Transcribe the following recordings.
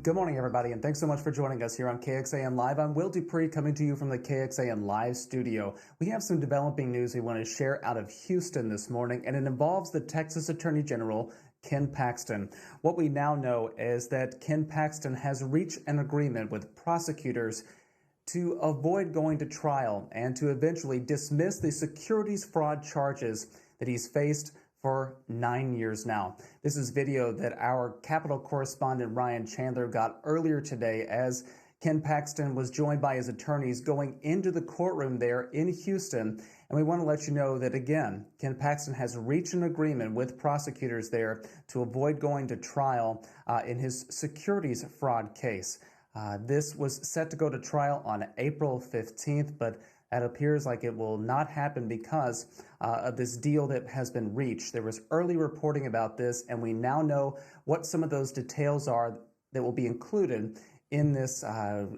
Good morning, everybody, and thanks so much for joining us here on KXAN Live. I'm Will Dupree, coming to you from the KXAN Live studio. We have some developing news we want to share out of Houston this morning, and it involves the Texas Attorney General, Ken Paxton. What we now know is that Ken Paxton has reached an agreement with prosecutors to avoid going to trial and to eventually dismiss the securities fraud charges that he's faced for 9 years now. This is video that our Capitol correspondent Ryan Chandler got earlier today as Ken Paxton was joined by his attorneys going into the courtroom there in Houston. And we want to let you know that, again, Ken Paxton has reached an agreement with prosecutors there to avoid going to trial in his securities fraud case. This was set to go to trial on April 15th, but it appears like it will not happen because of this deal that has been reached. There was early reporting about this, and we now know what some of those details are that will be included in this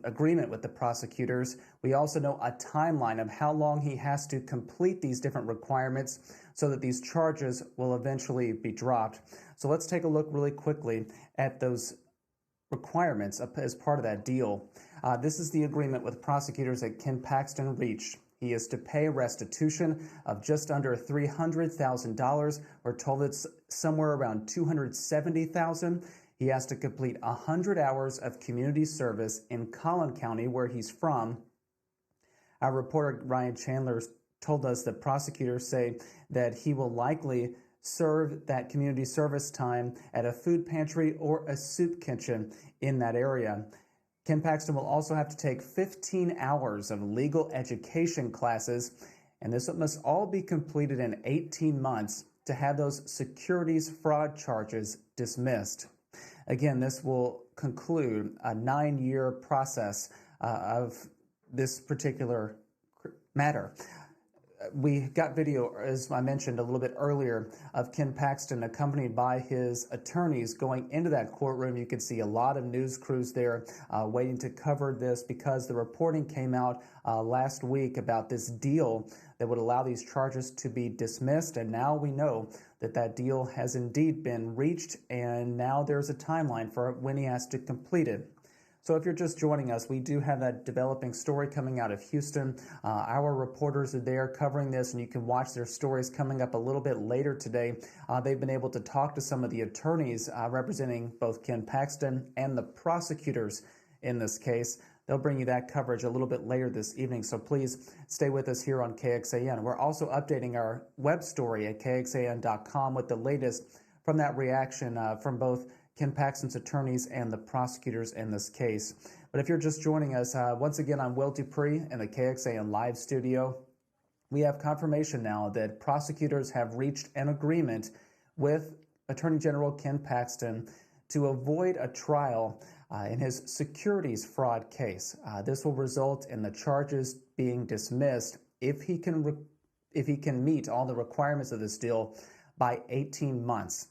agreement with the prosecutors. We also know a timeline of how long he has to complete these different requirements so that these charges will eventually be dropped. So let's take a look really quickly at those requirements as part of that deal. This is the agreement with prosecutors that Ken Paxton reached. He is to pay restitution of just under $300,000. We're told it's somewhere around $270,000. He has to complete 100 hours of community service in Collin County, where he's from. Our reporter Ryan Chandler told us that prosecutors say that he will likely serve that community service time at a food pantry or a soup kitchen in that area. Ken Paxton will also have to take 15 hours of legal education classes, and this must all be completed in 18 months to have those securities fraud charges dismissed. Again, this will conclude a 9-year process of this particular matter. We got video, as I mentioned a little bit earlier, of Ken Paxton accompanied by his attorneys going into that courtroom. You could see a lot of news crews there waiting to cover this because the reporting came out last week about this deal that would allow these charges to be dismissed. And now we know that that deal has indeed been reached, and now there's a timeline for when he has to complete it. So if you're just joining us, we do have that developing story coming out of Houston. Our reporters are there covering this, and you can watch their stories coming up a little bit later today. They've been able to talk to some of the attorneys representing both Ken Paxton and the prosecutors in this case. They'll bring you that coverage a little bit later this evening, so please stay with us here on KXAN. We're also updating our web story at KXAN.com with the latest from that reaction from both Ken Paxton's attorneys and the prosecutors in this case. But if you're just joining us, once again, I'm Will Dupree in the KXAN Live studio. We have confirmation now that prosecutors have reached an agreement with Attorney General Ken Paxton to avoid a trial in his securities fraud case. This will result in the charges being dismissed if he can meet all the requirements of this deal by 18 months.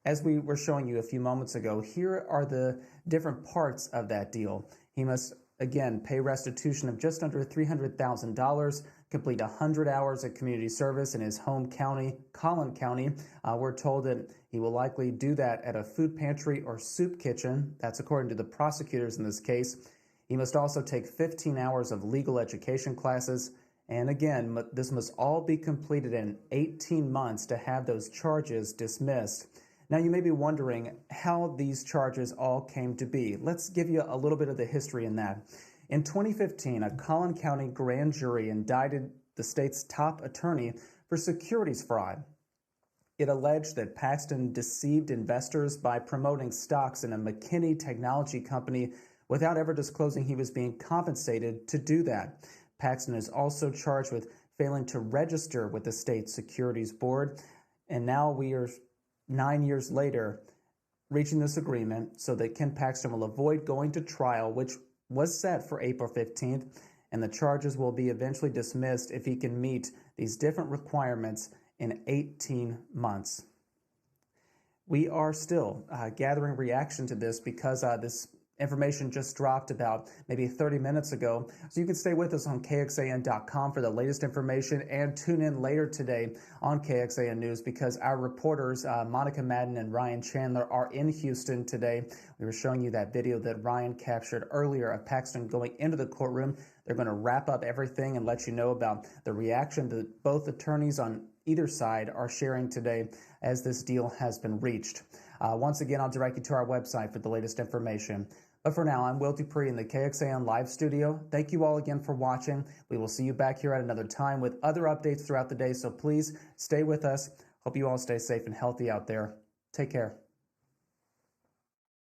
As we were showing you a few moments ago, here are the different parts of that deal. He must, again, pay restitution of just under $300,000, complete 100 hours of community service in his home county, Collin County. We're told that he will likely do that at a food pantry or soup kitchen. That's according to the prosecutors in this case. He must also take 15 hours of legal education classes. And again, this must all be completed in 18 months to have those charges dismissed. Now, you may be wondering how these charges all came to be. Let's give you a little bit of the history in that. In 2015, a Collin County grand jury indicted the state's top attorney for securities fraud. It alleged that Paxton deceived investors by promoting stocks in a McKinney technology company without ever disclosing he was being compensated to do that. Paxton is also charged with failing to register with the state securities board. And now we are 9 years later, reaching this agreement so that Ken Paxton will avoid going to trial, which was set for April 15th, and the charges will be eventually dismissed if he can meet these different requirements in 18 months. We are still gathering reaction to this because this information just dropped about maybe 30 minutes ago. So you can stay with us on KXAN.com for the latest information and tune in later today on KXAN News because our reporters, Monica Madden and Ryan Chandler, are in Houston today. We were showing you that video that Ryan captured earlier of Paxton going into the courtroom. They're going to wrap up everything and let you know about the reaction that both attorneys on either side are sharing today as this deal has been reached. Once again, I'll direct you to our website for the latest information. But for now, I'm Will Dupree in the KXAN Live studio. Thank you all again for watching. We will see you back here at another time with other updates throughout the day, so please stay with us. Hope you all stay safe and healthy out there. Take care.